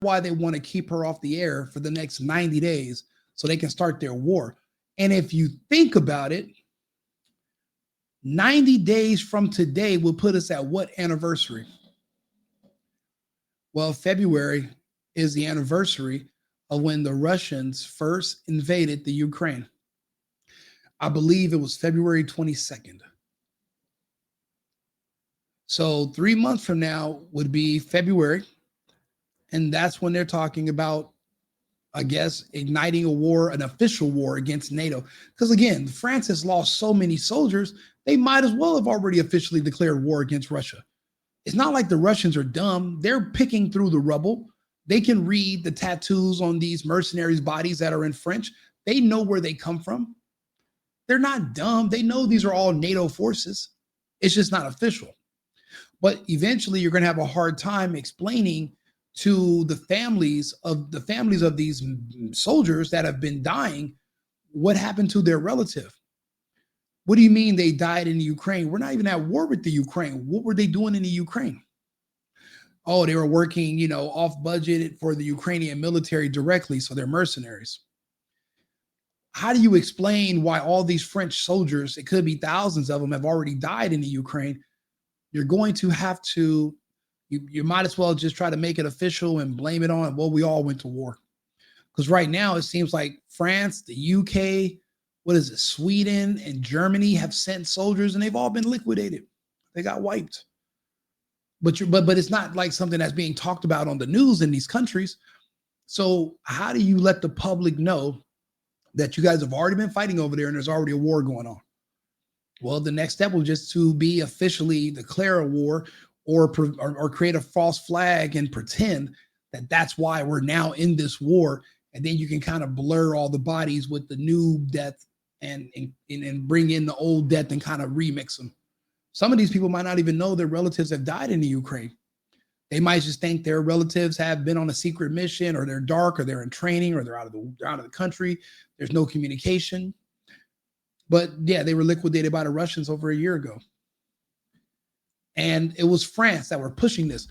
why they want to keep her off the air for the next 90 days so they can start their war. And if you think about it, 90 days from today will put us at what anniversary? Well, February is the anniversary of when the Russians first invaded the Ukraine. I believe it was February 22nd. So 3 months from now would be February. And that's when they're talking about, I guess, igniting a war, an official war against NATO. Because again, France has lost so many soldiers, they might as well have already officially declared war against Russia. It's not like the Russians are dumb. They're picking through the rubble. They can read the tattoos on these mercenaries' bodies that are in French. They know where they come from. They're not dumb. They know these are all NATO forces. It's just not official. But eventually you're going to have a hard time explaining to the families of these soldiers that have been dying what happened to their relative. What do you mean they died in the Ukraine? We're not even at war with the Ukraine. What were they doing in the Ukraine? Oh, they were working, off budget for the Ukrainian military directly, so they're mercenaries. How do you explain why all these French soldiers, it could be thousands of them, have already died in the Ukraine? You're going to have to, you might as well just try to make it official and blame it on, well, we all went to war. Because right now it seems like France, the UK, what is it, Sweden and Germany have sent soldiers and they've all been liquidated. They got wiped. But it's not like something that's being talked about on the news in these countries. So how do you let the public know that you guys have already been fighting over there and there's already a war going on? Well, the next step will just to be officially declare a war or create a false flag and pretend that that's why we're now in this war. And then you can kind of blur all the bodies with the new death and bring in the old death and kind of remix them. Some of these people might not even know their relatives have died in the Ukraine. They might just think their relatives have been on a secret mission, or they're dark, or they're in training, or they're out of the country. There's no communication. But yeah, they were liquidated by the Russians over a year ago. And it was France that were pushing this.